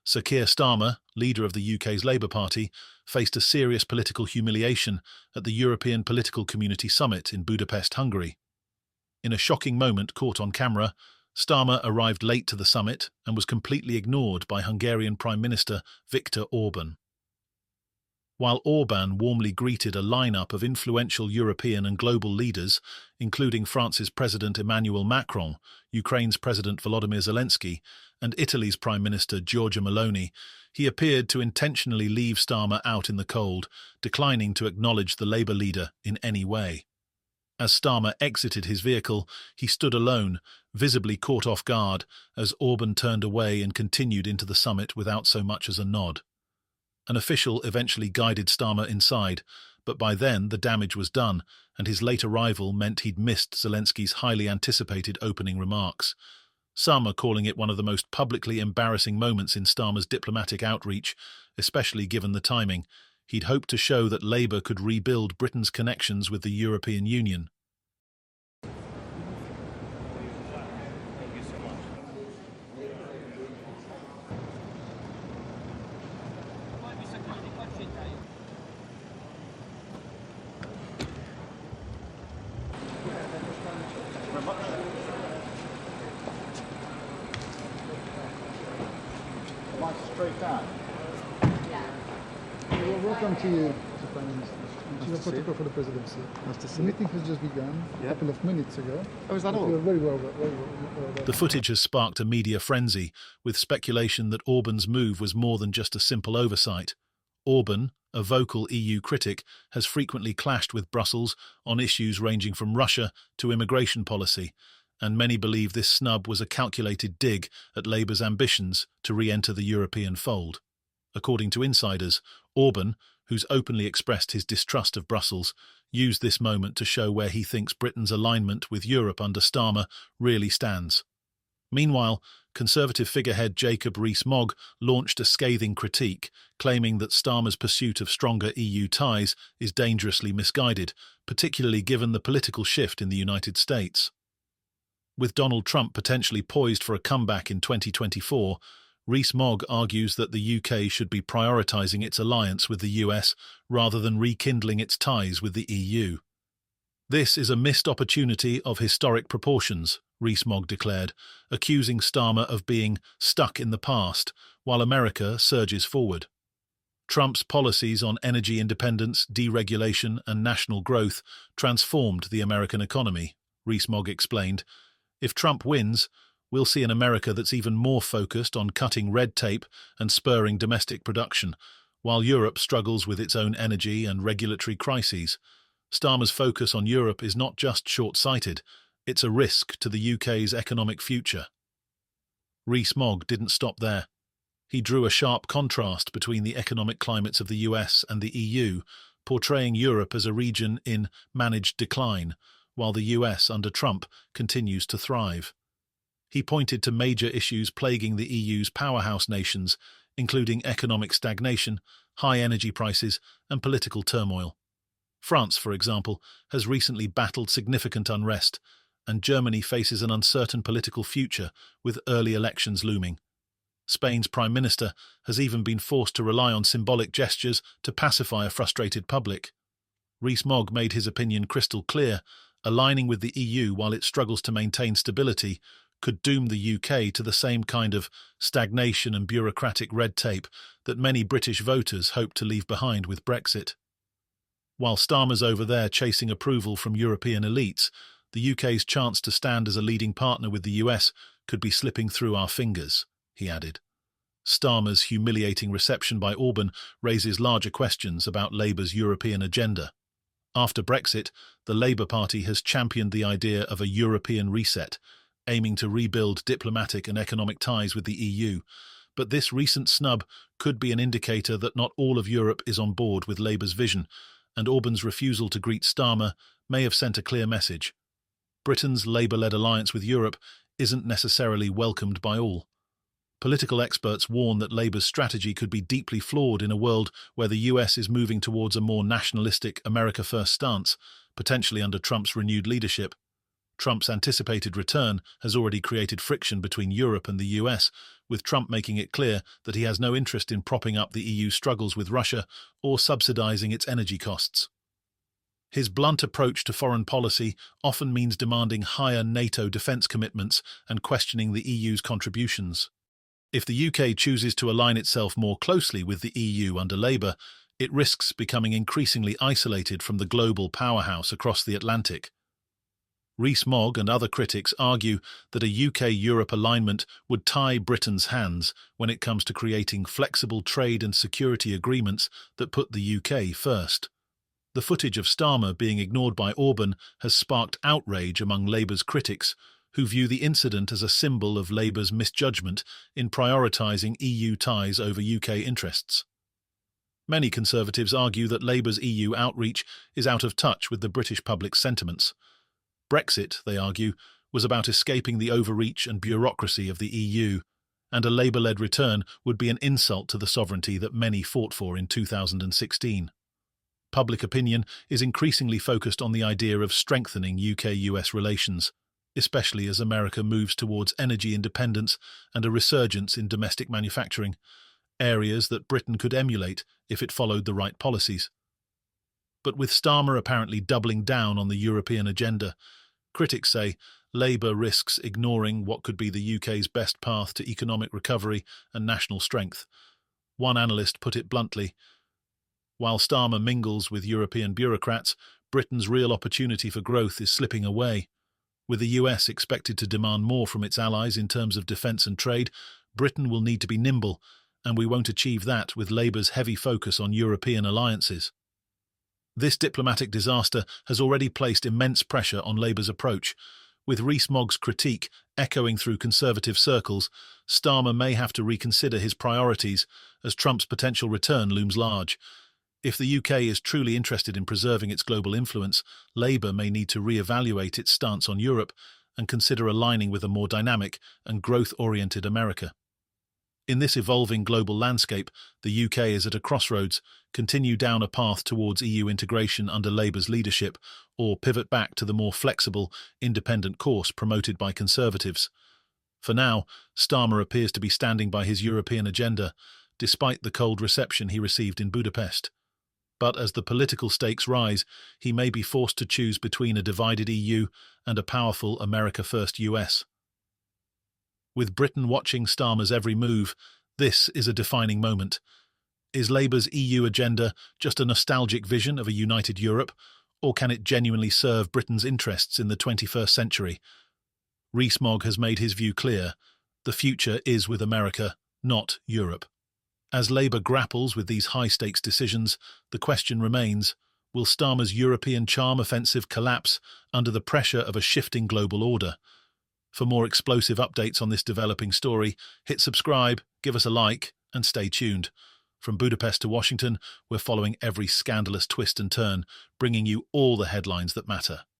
Sir Keir Starmer, leader of the UK's Labour Party, faced a serious political humiliation at the European Political Community Summit in Budapest, Hungary. In a shocking moment caught on camera, Starmer arrived late to the summit and was completely ignored by Hungarian Prime Minister Viktor Orban. While Orban warmly greeted a lineup of influential European and global leaders, including France's President Emmanuel Macron, Ukraine's President Volodymyr Zelensky, and Italy's Prime Minister Giorgia Meloni, he appeared to intentionally leave Starmer out in the cold, declining to acknowledge the Labour leader in any way. As Starmer exited his vehicle, he stood alone, visibly caught off guard, as Orban turned away and continued into the summit without so much as a nod. An official eventually guided Starmer inside, but by then the damage was done, and his late arrival meant he'd missed Zelensky's highly anticipated opening remarks. Some are calling it one of the most publicly embarrassing moments in Starmer's diplomatic outreach, especially given the timing. He'd hoped to show that Labour could rebuild Britain's connections with the European Union. Straight down. Well, welcome to you, Mr. Prime Minister. Geopolitical for the presidency. Nice to see The you. meeting has just begun a couple of minutes ago. Oh, is that But all? you're very well. The footage has sparked a media frenzy, with speculation that Orban's move was more than just a simple oversight. Orban, a vocal EU critic, has frequently clashed with Brussels on issues ranging from Russia to immigration policy, and many believe this snub was a calculated dig at Labour's ambitions to re-enter the European fold. According to insiders, Orban, who's openly expressed his distrust of Brussels, used this moment to show where he thinks Britain's alignment with Europe under Starmer really stands. Meanwhile, Conservative figurehead Jacob Rees-Mogg launched a scathing critique, claiming that Starmer's pursuit of stronger EU ties is dangerously misguided, particularly given the political shift in the United States. With Donald Trump potentially poised for a comeback in 2024, Rees-Mogg argues that the UK should be prioritising its alliance with the US rather than rekindling its ties with the EU. This is a missed opportunity of historic proportions, Rees-Mogg declared, accusing Starmer of being stuck in the past while America surges forward. Trump's policies on energy independence, deregulation and national growth transformed the American economy, Rees-Mogg explained. If Trump wins, we'll see an America that's even more focused on cutting red tape and spurring domestic production, while Europe struggles with its own energy and regulatory crises. Starmer's focus on Europe is not just short-sighted, it's a risk to the UK's economic future. Rees-Mogg didn't stop there. He drew a sharp contrast between the economic climates of the US and the EU, portraying Europe as a region in managed decline, while the US under Trump continues to thrive. He pointed to major issues plaguing the EU's powerhouse nations, including economic stagnation, high energy prices, and political turmoil. France, for example, has recently battled significant unrest, and Germany faces an uncertain political future with early elections looming. Spain's Prime Minister has even been forced to rely on symbolic gestures to pacify a frustrated public. Rees-Mogg made his opinion crystal clear: aligning with the EU while it struggles to maintain stability could doom the UK to the same kind of stagnation and bureaucratic red tape that many British voters hope to leave behind with Brexit. While Starmer's over there chasing approval from European elites, the UK's chance to stand as a leading partner with the US could be slipping through our fingers, he added. Starmer's humiliating reception by Orban raises larger questions about Labour's European agenda. After Brexit, the Labour Party has championed the idea of a European reset, aiming to rebuild diplomatic and economic ties with the EU. But this recent snub could be an indicator that not all of Europe is on board with Labour's vision, and Orban's refusal to greet Starmer may have sent a clear message. Britain's Labour-led alliance with Europe isn't necessarily welcomed by all. Political experts warn that Labour's strategy could be deeply flawed in a world where the US is moving towards a more nationalistic America First stance, potentially under Trump's renewed leadership. Trump's anticipated return has already created friction between Europe and the US, with Trump making it clear that he has no interest in propping up the EU's struggles with Russia or subsidizing its energy costs. His blunt approach to foreign policy often means demanding higher NATO defence commitments and questioning the EU's contributions. If the UK chooses to align itself more closely with the EU under Labour, it risks becoming increasingly isolated from the global powerhouse across the Atlantic. Rees-Mogg and other critics argue that a UK-Europe alignment would tie Britain's hands when it comes to creating flexible trade and security agreements that put the UK first. The footage of Starmer being ignored by Orban has sparked outrage among Labour's critics, who view the incident as a symbol of Labour's misjudgment in prioritising EU ties over UK interests. Many Conservatives argue that Labour's EU outreach is out of touch with the British public's sentiments. Brexit, they argue, was about escaping the overreach and bureaucracy of the EU, and a Labour-led return would be an insult to the sovereignty that many fought for in 2016. Public opinion is increasingly focused on the idea of strengthening UK-US relations, especially as America moves towards energy independence and a resurgence in domestic manufacturing, areas that Britain could emulate if it followed the right policies. But with Starmer apparently doubling down on the European agenda, critics say Labour risks ignoring what could be the UK's best path to economic recovery and national strength. One analyst put it bluntly, while Starmer mingles with European bureaucrats, Britain's real opportunity for growth is slipping away. With the US expected to demand more from its allies in terms of defence and trade, Britain will need to be nimble, and we won't achieve that with Labour's heavy focus on European alliances. This diplomatic disaster has already placed immense pressure on Labour's approach. With Rees-Mogg's critique echoing through Conservative circles, Starmer may have to reconsider his priorities as Trump's potential return looms large. If the UK is truly interested in preserving its global influence, Labour may need to re-evaluate its stance on Europe and consider aligning with a more dynamic and growth-oriented America. In this evolving global landscape, the UK is at a crossroads: continue down a path towards EU integration under Labour's leadership, or pivot back to the more flexible, independent course promoted by Conservatives. For now, Starmer appears to be standing by his European agenda, despite the cold reception he received in Budapest. But as the political stakes rise, he may be forced to choose between a divided EU and a powerful America-first US. With Britain watching Starmer's every move, this is a defining moment. Is Labour's EU agenda just a nostalgic vision of a united Europe, or can it genuinely serve Britain's interests in the 21st century? Rees-Mogg has made his view clear: the future is with America, not Europe. As Labour grapples with these high-stakes decisions, the question remains, will Starmer's European charm offensive collapse under the pressure of a shifting global order? For more explosive updates on this developing story, hit subscribe, give us a like, and stay tuned. From Budapest to Washington, we're following every scandalous twist and turn, bringing you all the headlines that matter.